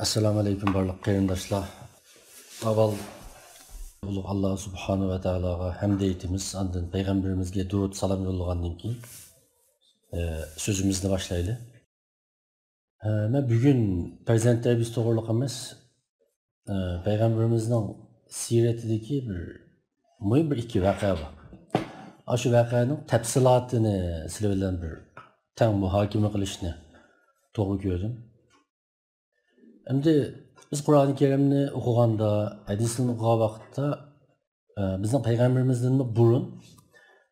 Assalamu alaikum barliq qarindoshlar. Avval ulug' Alloh subhanahu va taologa hamd aytamiz. Ondan payg'ambarimizga durud salom yo'llagandan keyin so'zimizni boshlaylik. Men bugun farzand tarbiyasi to'g'riliq emas, payg'ambarimizning siyratidagi muhim bir ikki voqea bor. Shu voqeaning tafsilotini sizlar bilan bir tang muhokama qilishni to'g'ri ko'rdim. Endi biz Qur'oni Karimni o'qiganda, hadisni o'qigan vaqtda bizning payg'ambarimizdan burun,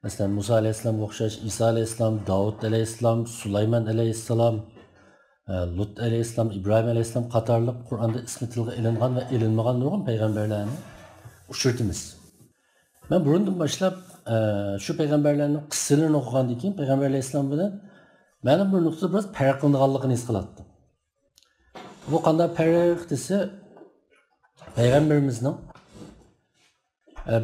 masalan Musa alayhissalomga o'xshash Isa alayhissalom, Davud alayhissalom, Sulaymon alayhissalom, Lut alayhissalom, Ibrohim alayhissalom qatorliq Qur'onda ismi tilga ilingan va ilinmagan nurg'un payg'ambarlarni uchratamiz. Men burundan boshlab shu payg'ambarlarning qissalarini o'qigandan keyin payg'ambar alayhissalom bilan ma'lum bir nuqtada biroz farq qilinganligini his qilatdim. Bu qanday farq desa, payg'ambarimizning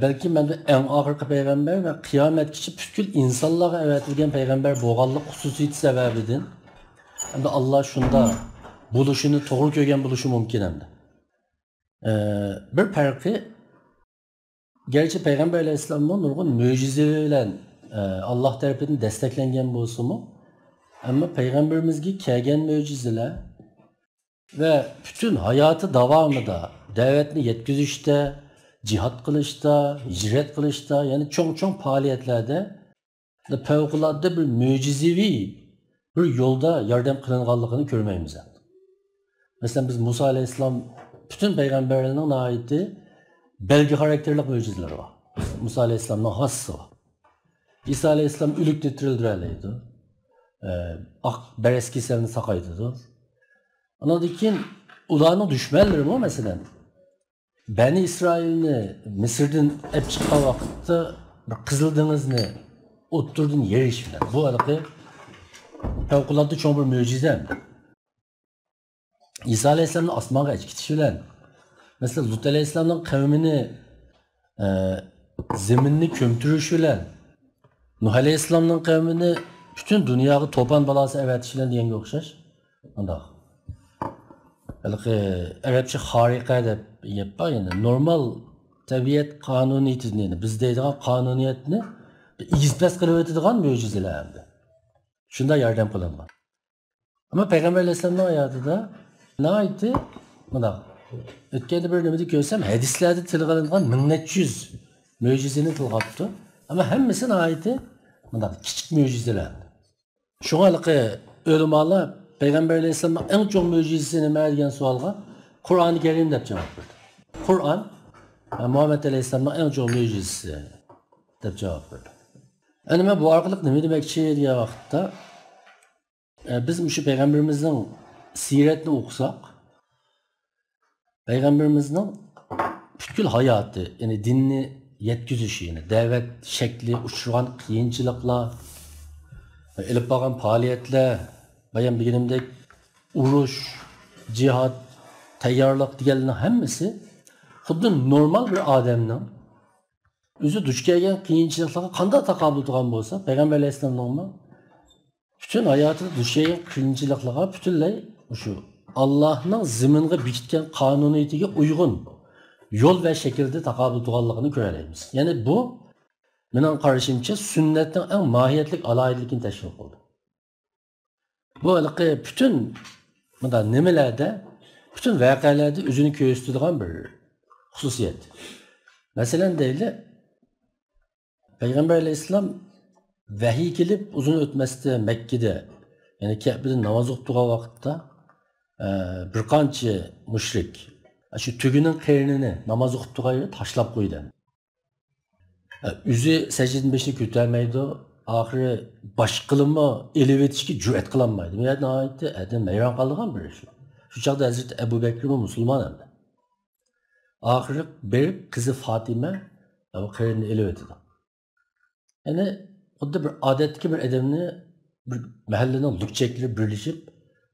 balki menda eng oxirgi payg'ambar va qiyomatgacha butkul insonlarga avatilgan payg'ambar bo'lganlik xususiyati sababidan endi Alloh shunda bo'lishini to'g'ri ko'rgan bo'lishi mumkin endi. Bir farqi, gerçi payg'ambar alayhissalomning nurg'un mo'jizalar bilan Alloh tarafidan desteklangan bo'lsa-mu, ammo payg'ambarimizga kelgan mo'jizalar ve bütün hayatı davamında davetini yetkizişte, cihat kılışta, hicret kılışta, yani çok faaliyetlerde fevkalade bir mucizevi bir yolda yardım kılınganlığını görmeyimiz. Mesela biz Musa Aleyhisselam bütün peygamberlerinin aiti belge karakterlik mucizeleri var. Musa Aleyhisselam'ın hası var. İsa Aleyhisselam ülük getirildireliydi. Beres keselini sakaydıdır. Anladın ulanı düşmanları mı mesela? Beni İsrail'ini Mısır'dan hep çıkan vakitte Kızıldeniz'ini otturdun yer iş filan. Bu arada fevkalade çok bir mucize. İsa Aleyhisselam'ın asmağa geçkitiş filan. Mesela Lut Aleyhisselam'ın kavmini zeminini kömtürüş filan. Nuh Aleyhisselam'ın kavmini bütün dünyayı topan balası evet filan diyen okşaş. Ondan. Arapça harika deb yapar yani normal tabiat kanuniyetini biz deydigan kanuniyetni ispat qilib o'tadigan mo'jizalar endi. Shunda yordam qilingan. Ammo payg'ambar alayhisolamning hayotida nihoyatda mana o'tganda bir nimani ko'rsam hadislarda tilga olingan 1300 mo'jizani tilga olibdi. Ammo hammasi nihoyatda mana kichik mo'jizalar. Shunga ulamolar Peygamber Aleyhisselam'ın en çok mucizesini merdiyen sualga Kur'an-ı Kerim de cevap verdi. Kur'an, Muhammed Aleyhisselam'ın en çok mucizesi de cevap verdi. Yani bu arkalık ne demek ki diye vakitte biz şu Peygamberimizin siretini okusak, Peygamberimizin bütün hayatı, yani dinini yetkizişi, yani davet şekli, uçuran kıyınçılıkla, elip bakan faaliyetler, bayan bilginimdek uruş, cihat, tayyorlik deganlarning hammasi xuddi normal bir odamning o'zi duch kelgan qiyinchiliklarga qanday taqobil qilgan bo'lsa, payg'ambar alayhissalomning bütün hayotida duch kelgan qiyinchiliklarga butunlay shu Allohning ziminga bekitgan qonuniyatiga uyg'un yo'l va shaklda taqobil qilganligini ko'ramiz. Ya'ni bu mening qarashimcha sunnatning eng mohiyatli aloyidligini tashkil qildi. Bu bütün nimelerde, bütün vakalarda özünü gösteren bir hususiyet. Mesela değil, Peygamber Aleyhisselam vahiy gelip uzun ötmesde Mekke'de, yani Kabe'de namaz okuduğu vakitte bir qancha müşrik, şu tügünün kernini namaz okuduğu yere taşlap koydu. Üzü secdenin beşini kötürmeydi. Ahire başqılımı elevetişki cüret kılanmaydı. Yani ayette adam meyran kaldıgan bir şey. Şu çağda Hazreti Ebu Bekir'in Müslüman hem de. Ahire berip kızı Fatime o karını elevetidi. Yani o da bir adetki bir adamını bir mahallenin lükçekleri birleşip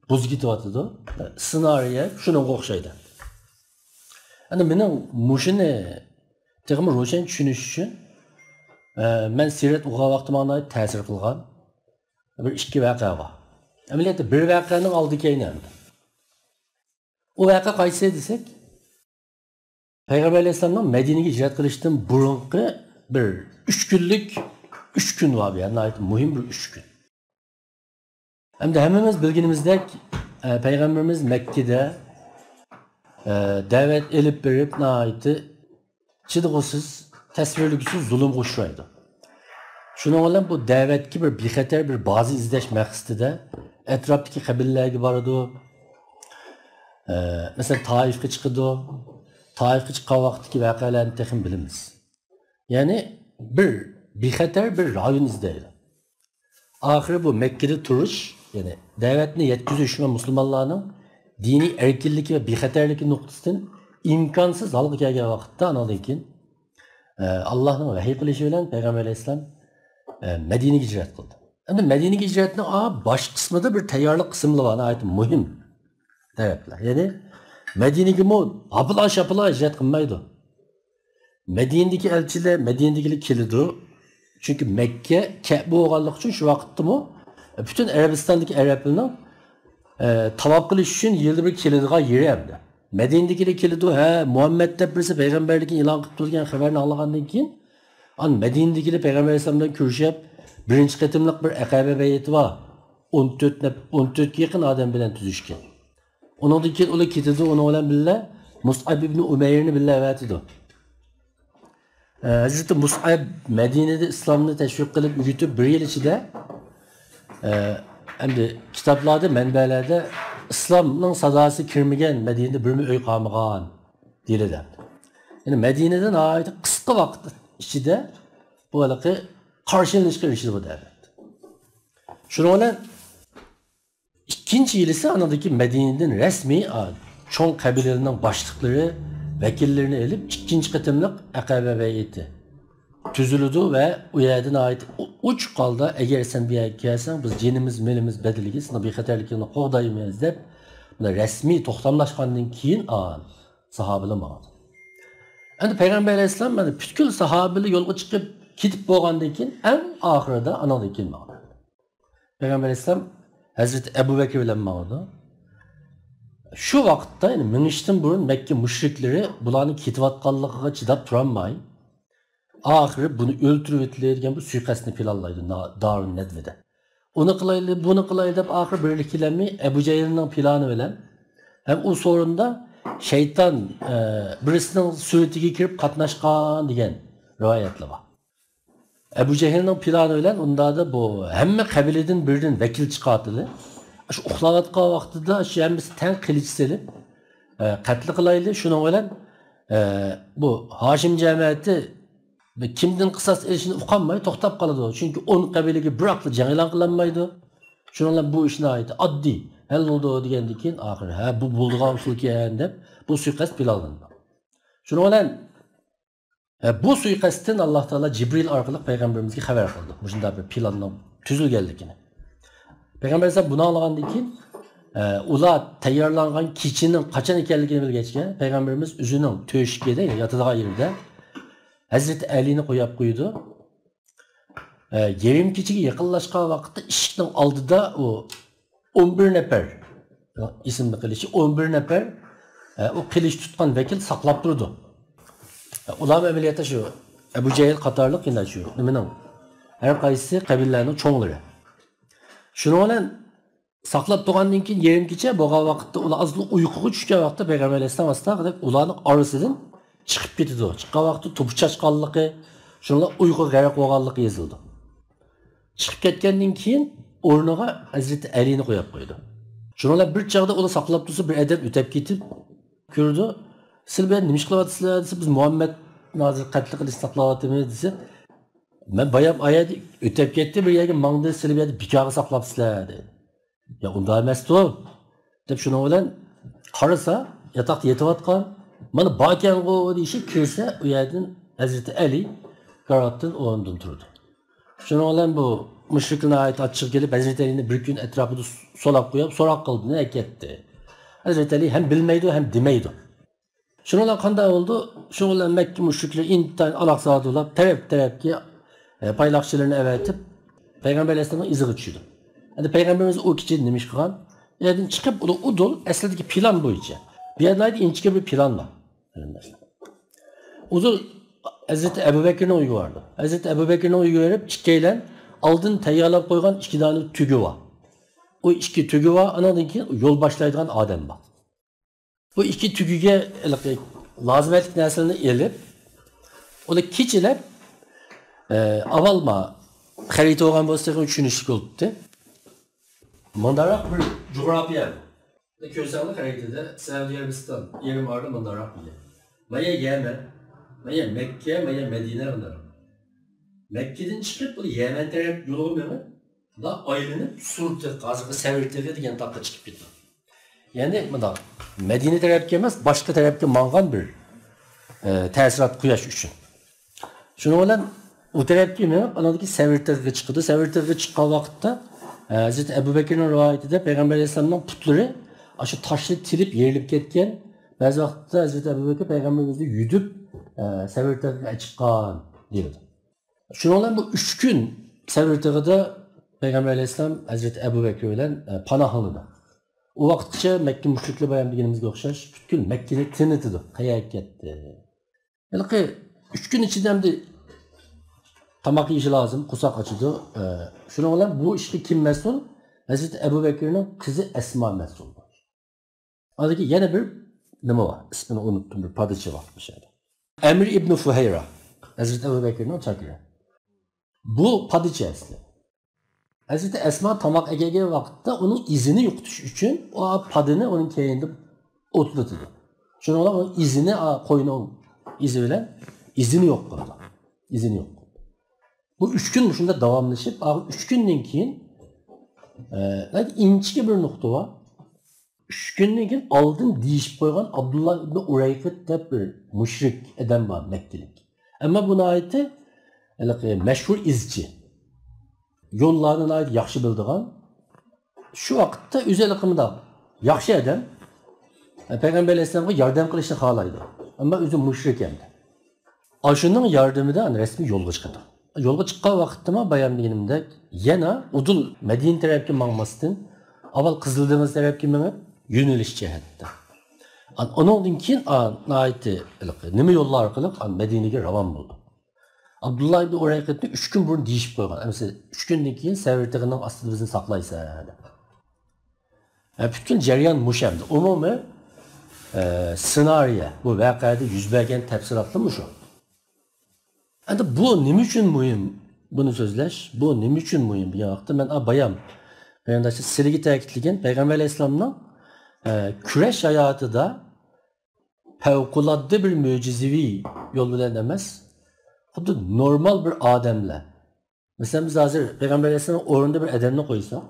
buz gitivatıdı. Sınariye şunun okşaydı. Yani benim muşini tekimi roşen düşünüş için ben siret o'qigan vaqtimda ta'sir qilgan bir ikki voqea bor. Amaliyotda bir voqeaning oldi keyin endi. O vaqa qaysi desek, Peygamber Aleyhisselam'dan Medine'ye hicret kılıştığın burunqi bir 3 günlük 3 gün var yani mühim bir 3 gün. Hem de hemimiz bilginimizdek Peygamberimiz Mekke'de davet elip berip naiti çıdıgısız, tasvirlüksüz zulüm koşuydu. Şunun olan bu davetki bir bixeter bir bazı izleş maqsadida etraftaki kabilelerge bardı. Mesela Taif'e çıkıdı. Taif'e çıkan vaxtki vaqalarni texin bilimiz. Yani bir bixeter bir rayon izleydi. Ahiri bu Mekke'de turuş, yani davetini yetkiziş ve Müslümanların dini erkinlik ve bixeterlik noktasından imkansız halga kelgan vaqtda anadayken Allah'ın vahiy qilishi bilan Peygamber Aleyhisselam Medine'ye hicret kıldı. Endi Medine'ye hicretinin baş kısmında bir tayyorlik kısmı var, ait mühim sebepler. Yani Medine'ye mu apıla hicret kılmaydı. Medine'deki elçiler Medine'dekiler kilidi. Çünkü Mekke Kabe olganlık için şu vakitte mu bütün Arabistan'daki Arapların tavaf kılış için yılda bir kilidiga yeri emdi. Medine'dekiler kilidi Muhammed de birisi peygamberlikin ilan kılıp turgan haberini algandan keyin Medine'dekiler Peygamber Aleyhisselam'dan görüşüp birinci qetimlik bir Akabe beyeti var. 14 yakın adam bilen tüzüşken. Ondan keyin ular ketidi, onu bilan billa Mus'ab ibn Umayrni billa avatidi. Hazreti Mus'ab Medine'de İslam'ını teşvik kılıp yürütüp bir yıl içinde hem de kitaplarda, menbelerde İslam'ın sadası kirmegen Medine'de bir öy kalmagan deyildi. Yani Medine'den ait kısa vakit içinde bu alakı karşılaştırılmıştı bu devlet. Şunu olan ikinci yılısı anadaki Medine'den resmi çoğun kabilelerinden başlıkları vekillerini elip ikinci kıtımlık Akabe beyeti tüzülüdü ve o yerden ait uç kaldı. Eğer sen bir yer gelsen biz cinimiz, melimiz bedeligiz, bir xatarlikini qoğdaymayız dep resmi toxtamlaşkandan keyin sahabili mağdı. Yani Peygamber Aleyhisselam bütün sahabili yolga çıkıp gidip boğandan keyin en ahirde anadan keyin mağdı. Peygamber Aleyhisselam Hazreti Ebu Bekir bilen mağdı. Şu vakitte yani minişten burun Mekke müşrikleri bularni ketayotganligiga chidab turolmay ahiri buni o'ltirib o'tlaydigan bu suiqasdni planlaydi Darun Nedve'de. Onu qilayli, bunu qilayli deb ahir birliklanmay Ebu Cehilning plani bilan hem u sorunda şeytan birisining suratiga kirib qatnashgan degan rivoyatlar bor. Ebu Cehilning plani bilan unda da bu hamma qabiladan biridan vakil chiqartili. Şu uxlayotgan vaqtida shu hammasi tang qilich selib qatl qilayli. Shuning bilan bu Hashim jamiyati kimdan qisos elishini uqolmay to'xtab qoladi. Chunki 10 qabilaga bir vaqtda jang e'lon qilinmaydi. Shuning bilan bu ishni aytdi. Oddiy hal bo'ldi degandan keyin oxiri bu bo'ldigan usul ekan deb bu suiqasd planlandi. Shuning bilan bu suiqasddan Alloh taolo Jibril orqali payg'ambarimizga xabar qildi. Shunday bir planning tuzilganligini. Peygamber Aleyhisselam bunu anlagandan keyin ular tayyorlangan kişinin qachon ekanligini bilgachga Peygamberimiz o'zining to'shigida yotadigan yerida Hazreti Ali'ni qo'yib qo'ydi. Yerim kechiga yaqinlashgan vaqtda eshikning oldida o 11 nafar ismni qilishi 11 nafar o qilich tutgan vakil saqlab turdi. Ular amaliyotda shu Ebu Cehil qatorliq yana shu nimaning har qaysi qabilalarning cho'nglari. Şunu bilan saqlab turgandan keyin yerim kecha bo'lgan vaqtda ular azli uyquga tushgan vaqtda Peygamber Aleyhisselam astag'idek ularning orasidan chiqib ketdi. Chiqqan vaqtda to'pi chachqanligi, shunlar uyquga g'arq bo'lganligi yozildi. Chiqib ketgandan keyin o'rniga Hazreti Ali'ni qo'yib qo'ydi. Shunlar bir chaqda ular saqlab tursa bir adam o'tib ketib ko'rdi. Siz bilan nima qilyapsizlar desa biz Muhammed hozir qatl qilish saqlayapmiz desa ben bayam ayet ötep gitti bir yerge mangdı silibiyadi bikağı saklapsızlar dedi. Ya unda emasdi o. Deb şunu bilan qarasa yatakta yetayotgan mana bakan go deyişi kirse u yerdan Hazreti Ali qaratdan o'rnidan turdi. Şunu bilan bu müşriklarga ait açık gelip Hazreti Ali'ni bir gün etrafında solab qo'yib so'roq qildi, ne ketdi. Hazreti Ali hem bilmeydi hem demeydi. Şunu bilan qanday oldu? Şunu bilan Mekke müşrikleri intayin alaqsadılar, taraf-tarafga paylaşçılarını evetip Peygamber Aleyhisselam'ın izi geçiyordu. Yani Peygamberimiz o kişi demiş kılan, yerden çıkıp o dol esledeki plan boyunca Bir yerlerde inçike bir plan var. Uzun Hazreti Ebu Bekir'in uygu vardı. Hazreti Ebu Bekir'in uygu verip çikeyle aldın teyarlap koygan 2 tane tügü var. O 2 tügü var, anadan ki yol başlaydıgan adam var. Bu 2 tügüge lazımetlik neslerini elip, o da keçilep avalma xarita olgan bolsa düşünüşlük oldu. Mandarak bir coğrafya. Kösanlı xaritada Suudi Arabistan yerim vardı mandarak bile. Maya Yemen, Maya Mekke, Maya Medine bunlar. Mekke'den çıkıp bu Yemen taraf yolu olmuyor. Da aylanıp Surt'a, Kazak'a, Sevirt'e diyen takla çıkıp gitti. Yani Medine tarafı gelmez, başka tarafı mangan bir tesirat kuyaş üçün. Şunu olan o tarafı gelmez, anadaki Sevirt'e çıktı. Sevirt'e çıkan vakitte Hazreti Ebu Bekir'in rivayetinde Peygamber Aleyhisselam'ın putları aşı taşlı tilip yerilip ketken bazı vakitte Hazreti Ebu Bekir Peygamberimizde yüdüp Sevirt'e çıkan diyordu. Şunu olan bu 3 gün Sevirt'e Peygamber Aleyhisselam Hazreti Ebu Bekir ile panahlıdı. O vakitçe Mekke müşrikli bayan bilginimizde okşaş, bütün Mekke'li tinitidir, kayak etti. Yani ki 3 gün içinde de tamak yiyişi lazım, kusak açıdı. Şuna olan bu işi kim mesul? Hazreti Ebu Bekir'in kızı Esma mesul. Adaki yine bir neme var, ismini unuttum, bir padişah var bir şeyde. Emir İbn Fuheyra, Hazreti Ebu Bekir'in çakırı. Bu padişah esli. Hazreti Esma tamak egege vakitte onun izini yoktuş için o padını onun keyinde otlatıdı. Şuna olan onun izini koyunun izi bilen izini yok burada. İzini yok. Bu 3 gün şunda davamlaşıp 3 günden keyin inçike bir nokta var. 3 günden keyin aldın deyişip koygan Abdullah ibn Ureyqit deb bir müşrik adam var Mekkelik. Ama buna aiti meşhur izci. Yollarına ait yaxşı bildiğin şu vakitte özel akımda yaxşı adam Peygamber Aleyhisselam'a yardım kılışını halaydı. Ama özü müşrik hem de. Aşının yardımıyla resmi yolga çıktı. Yolga çıkan vakitte mi bayan beginimde yana udul Medine tarafı mağmasının aval Kızıldığımız tarafı mağıp yöneliş cihette. Onun için aiti nime yollar arkalık Medine'ye ravan buldu. Abdullah ibn Ureyqit'ni 3 gün burun deyişip koygan. Mesela 3 günden keyin Sevirt'in aslında bizni saklaysa. Bütün ceryan muşemdi. Umumi senaryo, bu vakada yüz bergen tefsiratlı mı şu? Yani bu ne için mühim bunu sözleş? Bu ne için mühim bir vakti? Ben bayam. Ben de sirgi tekitligen Peygamber Aleyhisselam'ın küreş hayatı da fevkalade bir mucizevi yolu denemez. Xuddi normal bir adamla. Mesela biz hazır Peygamber Aleyhisselam'ın orunda bir adamını koysak,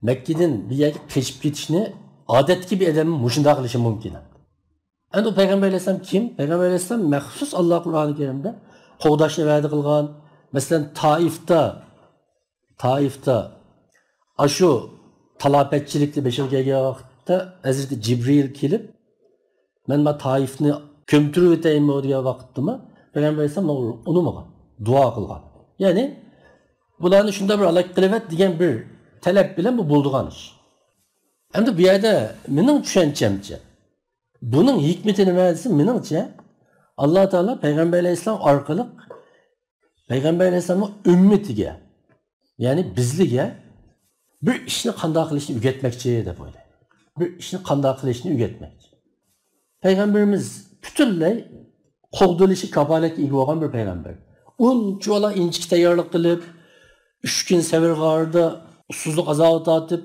Mekke'den bir yerga keçip ketishni odatki bir adamın mushunda qilishi mumkin. Endi o Peygamber Aleyhisselam kim? Peygamber Aleyhisselam maxsus Allah Qur'oni Karimda qo'g'dashni va'da qilgan. Masalan Taifda ashu talafetchilikni beshig'i kelgan vaqtda Hazreti Cibril kelib, men Taifni ko'mtirib o'taymi degan vaqtdami? Peygamber Aleyhisselam unutmagan, dua qilgan. Ya'ni bularni shunda bir alak qilibat degan bir talab bilan bu bo'ldigan ish. Endi bu yerda mening tushanchamcha buning hikmati nima desa, meningcha Alloh taolo Peygamber Aleyhisselam orqali Peygamber Aleyhisselamning ummatiga, ya'ni bizlarga bir ishni qanday qilishni o'rgatmoqchi deb o'ylayman. Bir ishni qanday qilishni o'rgatmoqchi. Peygamberimiz butunlay qo'g'dilishi kapolatga ega bo'lgan bir payg'ambar. Unchola inchik tayyorlik qilib, 3 kun Savir g'orida ussizlik azobi tatib,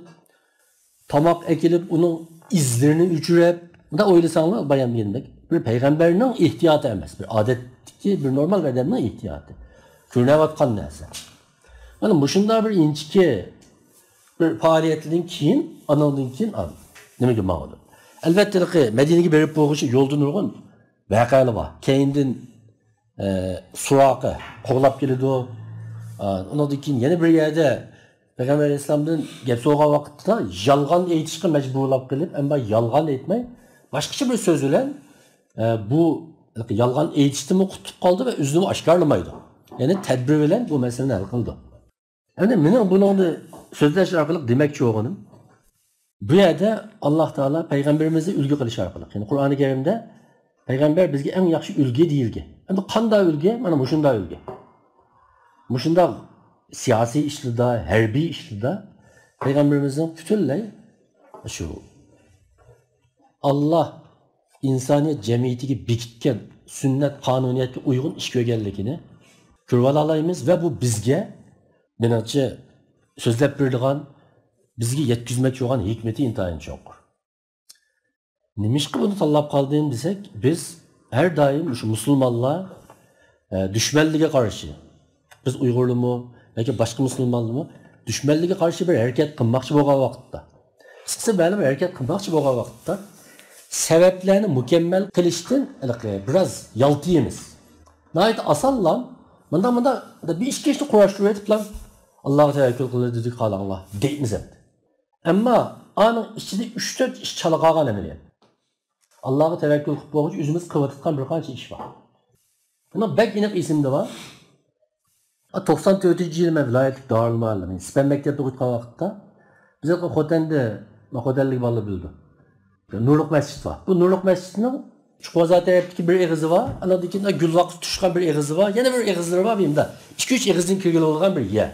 tomoq ekilib, uning izlarini o'chirib, bunda o'ylasanglar bayon berdik. Bir payg'ambarning ehtiyoti emas, bir odatdagi, bir normal odamning ehtiyoti. Ko'rinayotgan narsa. Mana mushunda bir inchiki bir faoliyatdan keyin, anondan keyin nimaga ma'lum. Albatta Madinaga berib bo'g'ishi yo'ldan urg'un vaqalar bor. Keyindan Suraqqa qo'g'lab keladi. Undan keyin yana bir yerda Peygamber Aleyhisselam'dan gap so'rgan vaqtda yolg'on aytishga majburlab qilib, ammo yolg'on aytmay, boshqacha bir so'z bilan bu yolg'on aytishdimi qutib qoldi va o'zini oshkorlamaydi. Ya'ni tadbir bilan bu masalani hal qildi. Endi men buni so'zlash orqali demoqchi bo'lganim, Bu yerde Allah Teala peygamberimizi ülgü kılış arkalı. Yani Kur'an-ı Kerim'de peygamber bizge en yaxşı ülge değilge. Hem de kanda ülge, mana muşunda ülge. Muşunda siyasi işlide, herbi işlide peygamberimizin bütünley şu Allah insaniyet cemiyetiga bekitgan sünnet qonuniyatga uygun ish ko'rganligini ko'rib olaymiz ve bu bizga menimcha so'zlab berilgan bizga yetkazmoqchi bo'lgan hikmati intayin cho'q. Nimishqa buni tanlab qoldim desak, biz her daim şu musulmonlar düşmanlığa karşı, biz Uygurlumu yoki boshqa musulmonlarmi düşmanlığa karşı bir harakat qilmoqchi bo'lgan vaqtda, qisqasi ma'lum harakat qilmoqchi bo'lgan vaqtda sebeplerini mükemmel kılıştın biraz yaltıyımız. Nayet asallam, manda bir iş geçti kuraştırıyor edip lan Allah'a tevekkül kılır dedik Allah deyimiz hep. Ama anın içinde 3-4 iş çalıqagan emeliyat. Allah'a tevekkül kılıp boğucu yüzümüz kıvatıtkan bir kanca iş var. Buna bek inek isimde var. 94. yıl vilayetlik Darül Muallim. Spen mektepte kutkan vakitte bize Xoten'de Xotenlik balı bildi. Nurluk Mescid var. Bu Nurluk Mescid'in Çukurza tarafdaki bir eğizi var. Anadikinde Gülvakı tuşkan bir eğizi var. Yine bir eğizleri var benim de. 2-3 eğizin kirgili olan bir yer.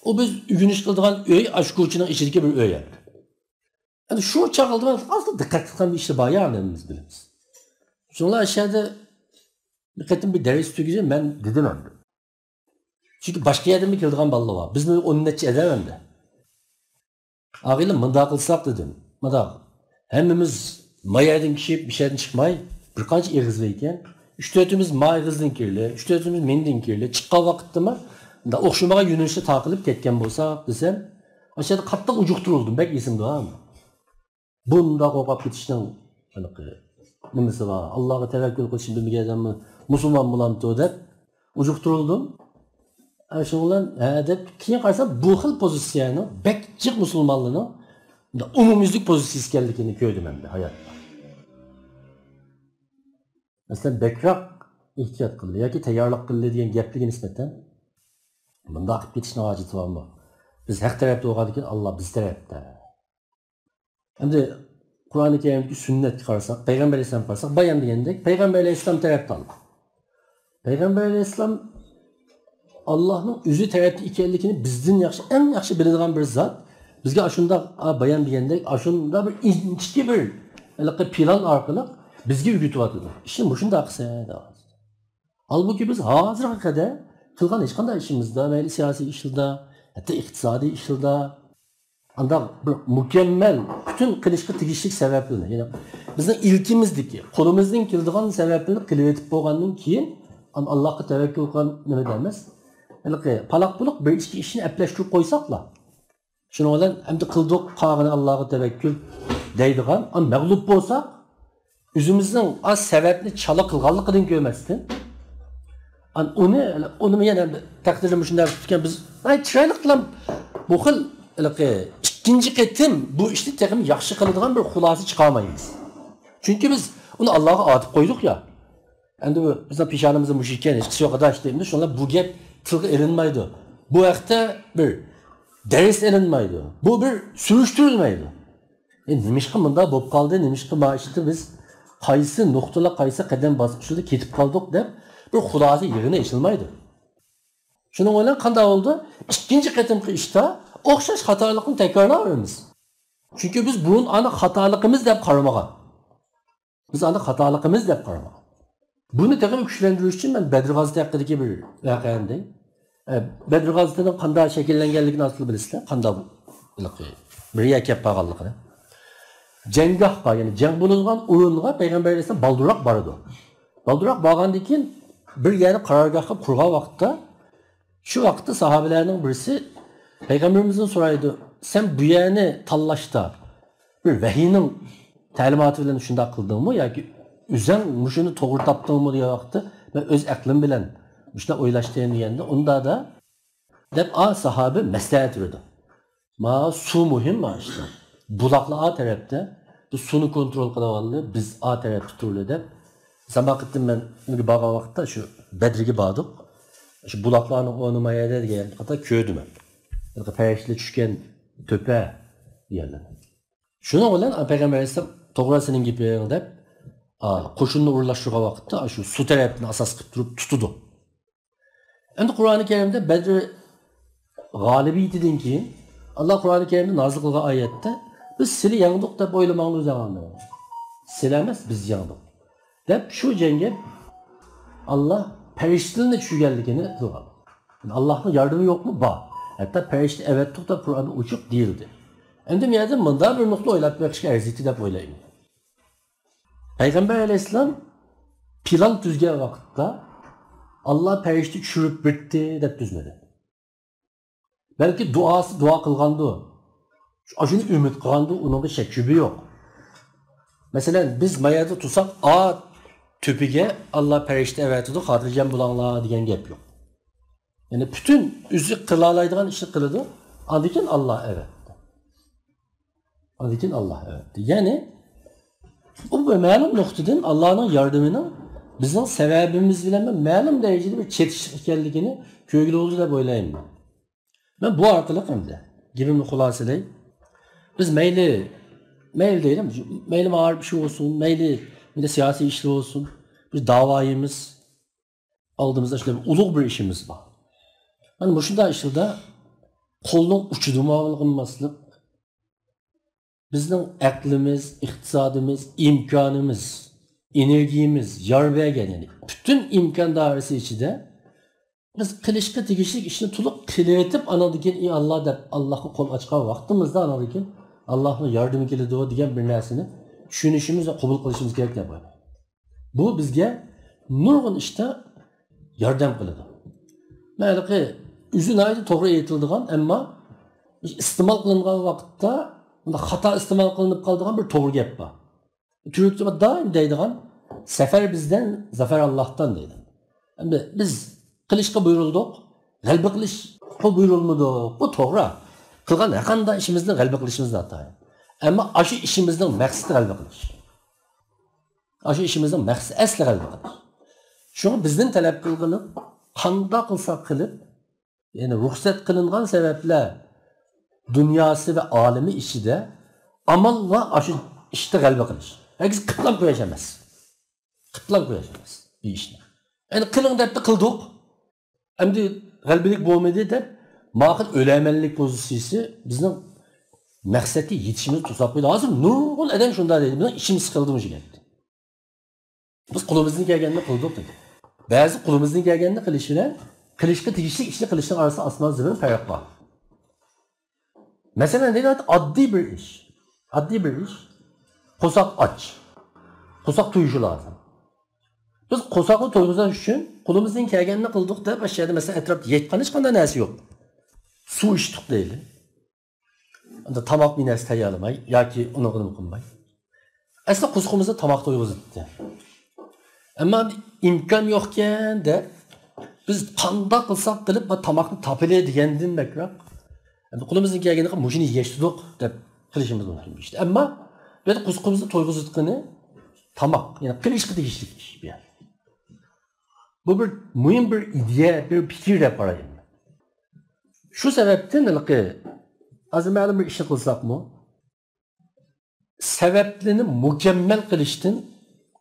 O biz ügünüş kıldığın öy, aşkurçunun içindeki bir öy. Yani şu çağıldığımız aslında dikkat tutan bir işte bayağı anlamımız biliriz. Sonra aşağıda dikkatim bir deri üstü güzel ben dedim öndü. Çünkü başka yerde mi kıldığın ballı var. Biz bunu onun netçi edemem de. Ağıyla mındak kılsak dedim. Mındak. Hemimiz mayaydan kişi bir şeyden çıkmay. Birkaç eğizleyken. 3-4'ümüz mayğızdan kirli. 3-4'ümüz mendin kirli. Çıkkan vakitte mi? Da okşumağa yönelişe takılıp ketken bolsa desem. Aşağıda katlık ucukturuldum. Bek isim daha mı? Bunda kokap gitişten nimesi var. Allah'a tevekkül kıl şimdi mi geleceğim mi? Musulman bulamdı dep. Ucukturuldum. Şu olan dep kiye karşı bu hıl pozisyonu bekcik musulmanlığını umumizlik pozisyonu geldiğini gördüm hem de hayatta. Mesela bekrak ihtiyat kıldı ya ki teyarlık kıldı diyen geplige nispeten bunda akıp gitişine acıtı var mı? Biz her tarafta oğadıkken Allah biz tarafta. Hem de Kur'an-ı Kerim'deki sünnet çıkarsak, Peygamber Aleyhisselam çıkarsak, bayan diyendek Peygamber Aleyhisselam tarafta alır. Peygamber Aleyhisselam Allah'ın üzü tarafta ikilikini bizden yaxşı, en yaxşı bildiğin bir zat. Bizge aşında bayan diyendek, aşında bir inçki bir plan arkalık bizge ügütü atıdır. İşte bu şunda aksa. Halbuki biz hazır kadar kılgan hiç kanda işimizde, meyli siyasi işilde, hatta iktisadi işilde, anda mükemmel bütün kılışkı tigişlik sebeplerini, yani bizim ilkimizdeki, kolumuzdan kildiğin sebeplerini kılıvetip boğanın ki Allah'a tevekkül kılan ne demez? Yani palak buluk bir içki işini epleştirip koysakla, şunu olan hem de kıldık kağını Allah'a tevekkül deydiğin, ama mağlup olsak, yüzümüzden az sebepli çala kılganlıkını görmezsin. Onu yani takdirimi şundan tutarken biz çıraylıkla bu hıl ikinci ketim bu işte tekrar yaxşı kılıdığın bir hulası çıkamayız. Çünkü biz onu Allah'a atıp koyduk ya. Yani bizden pişanımızı müşrikken eşkisi yok kadar işleyimde şunlar bu gep tılgı erinmeydi. Bu vakti bir ders erinmeydi. Bu bir sürüştürülmeydi. Nimişki bunda bop kaldı, nimişki maaşıdı biz kayısı noktala kayısı kadem basmışıldı ketip kaldık deyip bir hulası yerine eşilmeydi. Şunun olan kanda oldu? İkinci ketimki işte okşaş hatalıkını tekrarlamıyoruz. Çünkü biz bunun ana hatalıkımız deyip karamağa. Biz ana hatalıkımız deyip karamağa. Bunu tekrar güçlendiriş için ben Bedir Gazete hakkındaki bir vakayendeyim. Bedir Gazete'nin kanda şekillengenliğini asıl bilirsin. Kanda bu. Bir yakep bağallıkını. Cengahka yani ceng bulungan oyunga Peygamber Aleyhisselam baldurak barıdı. Baldurak bağandikin bir yeri karargahka kurga vakitte şu vakitte sahabelerinin birisi Peygamberimizin soraydı sen bu yerini tallaşta bir vehinin talimatı bilen şunda kıldın mı ya ki üzen muşunu doğru taptın mı diye vakti ben öz aklım bilen muşuna oylaştığını diyende onda da dep sahabe mesleğet verdi. Ma su muhim ma işte. Bulaklı A tarafta bu sunu kontrol kılavallı biz A taraf tuturlu dep. Zaman gittim ben bağa vakitte şu Bedri'ye bağdık. Şu bulaklarını onuma yerde geldi. Hatta köydüm ben. Pereşli düşken töpe diyorlar. Şuna bilan Peygamber Aleyhisselam to'g'ri sening gaping deb qo'shinni o'rlashtirgan vaqtda shu suv tarafini asos qilib turib tutdi. Endi Qur'oni Karimda Badr g'olibiyatidan keyin Allah Qur'oni Karimda nozil qilgan oyatda biz sizlarni yengdik deb o'ylamangiz o'zinglarni. Sizlar emas, biz yengdik. Deb shu jangga Allah periştelerini tushirganligini qilgan. Allohning yordami yo'qmi? Bor. Hatta perişte evet da Qur'onda uçuk değildi. Endi men hozir bunda bir nuqta o'ylab berishga arziydi deb o'ylayman. Peygamber Aleyhisselam plan tuzgan vaqtda Allah perişte tushirib bitdi deb tuzmadi. Belki dua qilgandi. Shuni umid qilgandi, uningda shak shubi yo'q. Masalan, biz mayada tutsak tüpüge Allah perişte evet dedi, xotirjam bo'linglar degan gap yo'q. Yani bütün üzü kılalaydıgan işi kılıdı. Andikin Allah evet. Andikin Allah evet. Yani bu ma'lum noktadan Allah'ın yardımını bizim sebebimiz bilen ma'lum derecede bir çetişlik ekanligini köylü oldu da böyleyim ben. Ben bu arkalık hem de gibimli hulaseleyim. Biz meyli değilim. Meyli ağır bir şey olsun. Meyli bir de siyasi işler olsun. Bir davayımız aldığımızda işte uluk bir işimiz var. Yani bu şunda işlerde kolun uçurmağılmasılık, bizning aklimiz, iqtisodimiz, imkonimiz, energiyamiz, yor bergan, yani bütün imkon doirasi ichida biz qilishga tegishli ishni to'liq qilayotib, anadikin Allah deb Allohga qo'l ochgan vaqtimizda anadikin Allohning yordami keladi degan bir narsani tushunishimiz va qabul qilishimiz kerak deb o'ylayman. Bu bizga nurg'un ishda yordam qiladi. Mayli üzün aydı to'g'ri aytildigan, ammo iste'mol qilingan vaqtda xato iste'mol qilinib qoladigan bir to'g'ri gap bor. Turkcha doim deydigan safar bizdan, zafer Allohdan deydi. Endi biz qilishga buyurildik, g'alaba qilishga buyurilmadi. Bu to'g'ri. Qilgan har qanday ishimizni g'alaba qilishimiz noto'g'ri. Ammo shu ishimizning maqsadi g'alaba qilish. Shu ishimizning maqsadi asli g'alaba qilish. Shuni bizdan talab qilgani qanday qilsak qilib, yani ruhsat qilingan sebepler dünyası ve alemi işi de amalla aşı işte galiba qilish. Herkes qıplan qo'yashamaz. Qıplan qo'yashamaz bir ishni. Yani qiling deb qildik. Endi g'albalik bo'lmadi deb ma'qul o'lamanlik pozitsiyasi bizning maqsadga yetishimiz to'sab qo'ydi. Hozir nurg'un odam shunday deydi. Bizning ishimiz qildimi shu gapni. Biz qo'limizdan kelganini qildik dedi. Ba'zi qo'limizdan kelganini qilish bilan qilishga tegishli ishni qilishning orasida osmon zamin farq bor. Mesela deydi, oddiy bir ish. Oddiy bir ish. Qo'saq och. Qo'saq to'yishi lozim. Biz qo'saqni to'yg'izash uchun qo'limizdan kelganini qildik deb aşağıda mesela atrofda yetgan hech qanday narsa yo'q. Suv ichdik deydi. Unda tomoq minasi tayyorlamay yoki uni qilmay. Aslida qo'sqimizni tomoq to'yg'izdi. Ammo imkon yo'qkan deb biz qanday qilsak qilib va tomoqni topilay degandan bakroq. Endi qo'limizdan kelganini qilib mushuni yeyishdik deb qilishimiz mumkin işte. Ammo biz qo'sqimizni to'yg'izitgani tomoq, ya'ni qilishga tegishli ish bu. Bu bir muhim bir ideya, bir fikir deb qarayman. Shu sababdan hozir ma'lum bir ishni qilsakmi, sabablarni mukammal qilishdan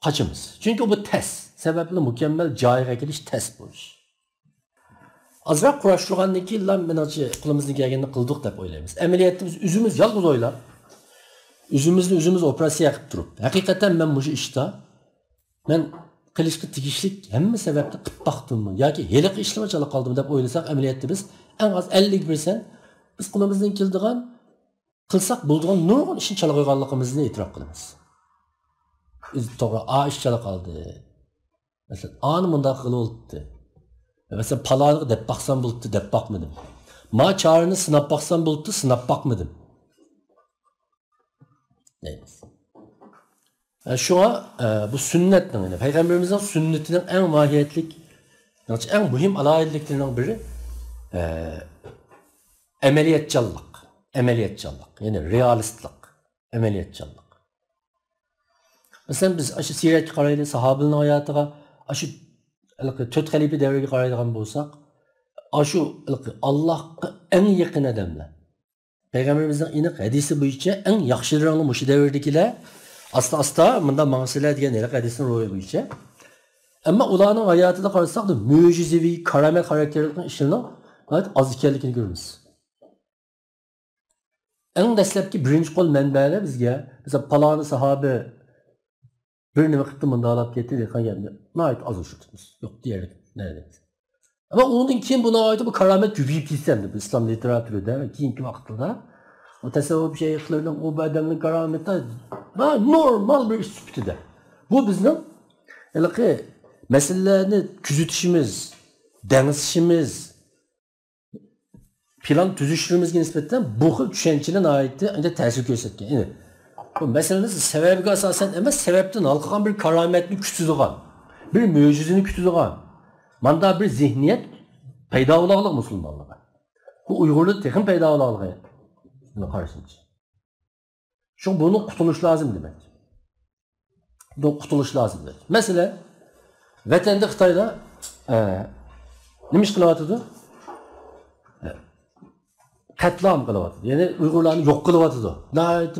qochamiz. Chunki bu test. Sababni mukammal joyiga kelish test bu ish. Azroq kurashtirgandan keyin menimcha qo'limizdan kelganini qildik deb o'ylaymiz. Amaliyotda biz o'zimiz yolg'iz o'ylab, o'zimiz operatsiya qilib turib, haqiqatan men bu ishda men qilishga tegishli hamma sababni qilib baxtimmi yoki heliq ishlama chala qoldim deb o'ylasak, amaliyotda biz en az 50% biz qo'limizdan keladigan qilsak bo'ladigan nurg'un ishni chala qo'yganligimizni e'tirof qilamiz. Biz to'g'ri ish chala qoldi. Masalan, ani bunday qilib o'tdi. Mesela palanı deb baksam buluttu deb bakmadım. Ma çağrını sınap baksam buluttu sınap bakmadım. Neyse. Yani şu an bu sünnetten yani Peygamberimizin sünnetinin en mahiyetlik, yani en mühim alayetliklerinden biri emeliyatçılık. Yani realistlik. Emeliyatçılık. Mesela biz aşı siret karaylı sahabenin hayatına aşı to'rt xalifa davriga qaraydigan bo'lsak, shu Allohga eng yaqin odamlar, Peygamberimizin iniq hadisi bo'yicha eng yaxshilarini mushi davrdagilar asta bunda mangsilar degan hadisning ro'yi bo'yicha. Ammo ularning hayotida qarasak, mo'jizaviy, karamat xarakterli ishlarning az ekanligini ko'ramiz. Eng dastlabki birinchi qo'l manbalar bizga, mesela paloni sahoba bir nima qilib mundalab ketdi degan gapni nayt az ushutimiz. Yo'q deyarli nerede. Ama onun kim buna ait bu karamet yübiyip gitsem de bu İslam literatüründe ve keyinki vaktinde o tasavvuf şeyhlerinin o bedenli karameti normal bir süpütüde. Bu bizim meselelerini küzütüşümüz, denizişimiz, plan tüzüşürümüzge nispetten bu hıl düşüncenin aitti önce tesir gösterken. Yani, bu meselenin sebebi asasen ama sebepten halkakan bir karametli kütüdüğün, bir mucizini kütüdüğün. Manda bir zihniyet payda olağılık Müslümanlığa. Bu Uygurluk tekin payda olağılığı. Bunu karşınca. Çünkü bunu kutuluş lazım demek. Bu kutuluş lazım demek. Mesela vatanda Xitayda nima qilyapti? Qatlam qilyapti. Yani Uygurlarni yo'q qilyapti. Nayt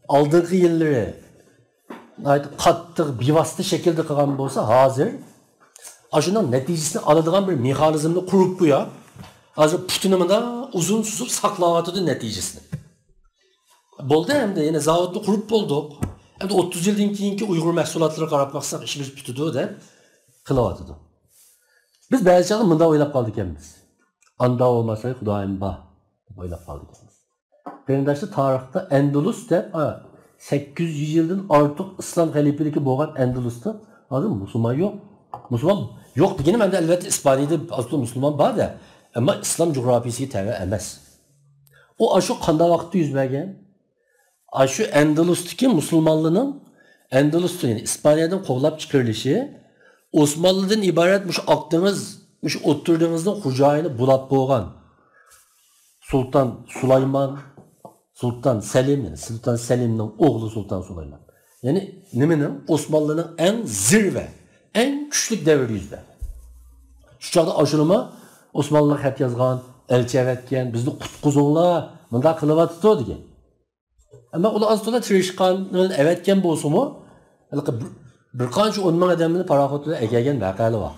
oldingi yillari qattiq bevosita shaklda qilgan bo'lsa, hozir aşının neticesini aladigan bir mexanizmni qurib bu ya. Hozir Putinimda uzun susub saqlayotdi neticesini. Bo'ldi hamda yana zavodni qurib bo'ldik. Hamda 30 yildan keyingi Uyg'ur mahsulotlariga qarab baqsak ishimiz bitdi deb qilyotdi. Biz ba'zi chog'da bunda o'ylab qoldik ekanmiz. Anda olmasa Xudoyim bor deb o'ylab qoldik ekanmiz. Qarindoshlar tarixda Andalus deb 800 yildan ortiq islom xalifaligi bo'lgan Andalusda hozir musulmon yo'q. Müslüman yok degenim hem de elbette İspanya'da aslında Müslüman var da ama İslam coğrafyası tabi emez. O aşı kanda vakti yüz vergen aşı Endalus'taki Müslümanlığının Endalus'ta yani İspanya'dan kovlap çıkarılışı Osmanlı'dan ibaretmiş aklınız oturduğunuzdan hocayını bulat boğan Sultan Süleyman Sultan Selim yani Sultan Selim'in oğlu Sultan Süleyman. Yani nemenin Osmanlı'nın en zirve en küçük devir yüzde. Şu çağda aşırıma Osmanlılar hep yazgan, elçi evetken, bizni kutquzunlar, bunda kılıvatı degan. Ama ular aslında tirishqanın evetken bolsa-mu, bir qancha 10 ming odamni paraxotda egagan vaqali bor.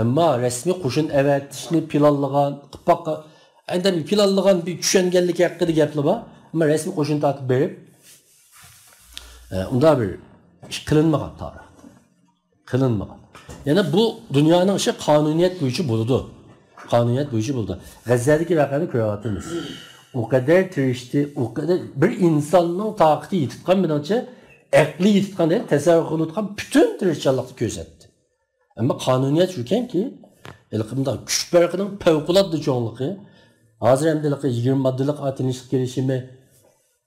Ammo rasmiy qo'shin evatishni planlagan, qipaqqa endi planlagan bir tushunganlik haqida gaplar bor. Ammo rasmiy qo'shin tatib berib, unda bir ish qilinmagan tarix. Kılınmagan. Yani bu dünyanın işi kanuniyet boyucu buldu. Kanuniyet boyucu buldu. Gazze'deki vakanı köratımız. O kadar tirişti, o kadar bir insanın takiti yititkan bir önce akli yititkan değil, tesavvuk unutkan bütün tirişçalıklı gözetti. Ama kanuniyet şuyken ki ilkimde güç berkinin fevkulatlı çoğunluğu hazır hem de 20 maddelik atinişlik gelişimi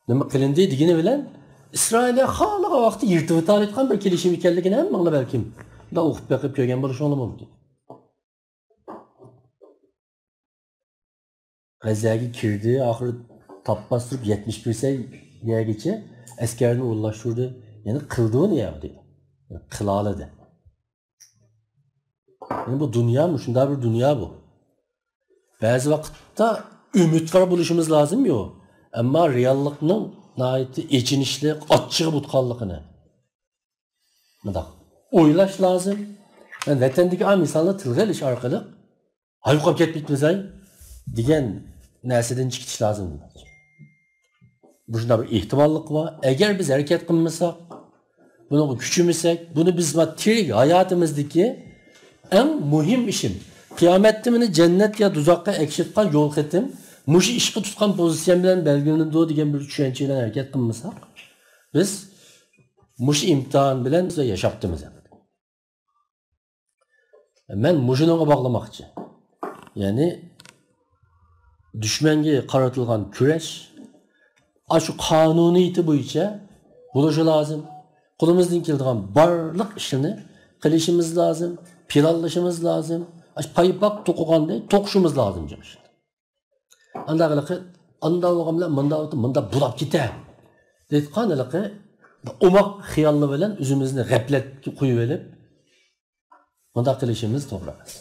nima qilindi degini bilan İsrail'e xalqa vaqti yirtib etgan bir kelishim ekanligini ham mangla balkim da o'qib beqib ko'rgan bo'lishi mumkin. G'azaga kirdi, oxiri tapbastırıp 71 say yergacha askarni o'rlashtirdi. Yani qildi uni yapdi. Qiloladi. Yani bu dünya mı? Şunda bir dünya bu. Bazı vakitte ümitvar buluşumuz lazım yok. Ama reallıkның nayeti echinishli, açığı butqanlıqını. Oylaş lazım. Yani vatandagi am insonlar tilga ilish orqali hayqab ketmaymiz-ay degan narsadan chiqish lazım. Bu shunda bir ehtimollik bor. Agar biz harakat qilmasak, buni kuchimisak, buni biz tirik hayotimizdagi eng muhim ishim. Qiyomatda meni jannat yo do'zaxga ekshitgan yo'l xitim, mushi ishqi tutgan pozitsiyam bilan belgilanadi degan bir tushuncha bilan harakat qilmasak, biz mushi imtihon bilan yashaptimiz. Men mushuni bog'lamoqchi. Ya'ni dushmanga qaratilgan kurash shu qonuniyati bo'yicha bo'lishi lozim. Qo'limizdan keladigan barliq ishni qilishimiz lozim, planlashimiz lozim. Paypaq to'qiganday to'qishimiz lozim demiş. Andaqiliqi andaqligim bilan munda bulab ketadi. Deyotganliqi umoq xiyollar bilan o'zimizni g'aflatga qo'yib olib, bunda qilishimiz to'g'ri emas.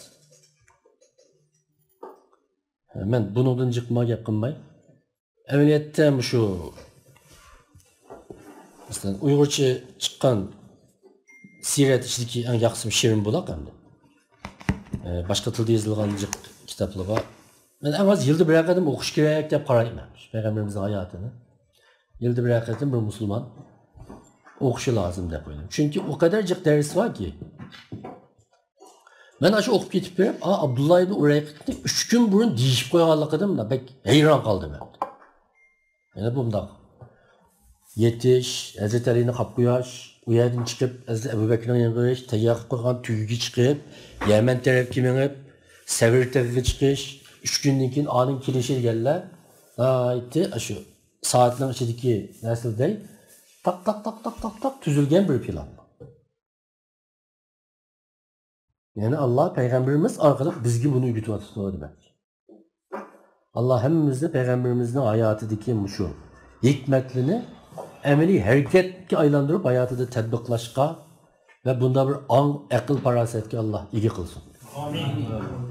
Men bundan chiqma gap qilmay Ameliyatda şu mesela Uyg'urcha chiqqan Sirat ichidagi eng yaxshi Shirin Buloq hamda. Başqa tilda yozilgan kitaplar var. Ben en az yılda bir akadım okuş gerek diye qarayman. Peygamberimizin hayatını. Yılda bir akadım bir Müslüman okuşu lazım deb o'ylayman. Çünkü o kadar cık ders var ki. Ben aşı okup ketip berip, Abdullah ibn Urayqitni 3 gün burun deyişip qo'yganligidan da bek hayron qoldim ben. Yani bunda yetiş, Hazreti Ali'ni qap qo'yash, u yerdan chiqib Hazreti Abu Bakrning yoniga borish, tayyor qilib qo'ygan tuyga chiqib, Yaman tarafga minib, Savr tarafiga chiqish, 3 kundan keyin oning kelishi deganlar, aytdi, shu soatning ichidagi narsaday tak tuzilgan bir plan. Yani Allah Peygamberimiz orqali bizga buni o'rgatyapti demak. Allah hemmimizni Peygamberimizning hayotidagi shu hikmatini amaliy harakatga aylantirib hayotida tatbiqlashga ve bunda bir aql farosatga Allah ega qilsin. Amin.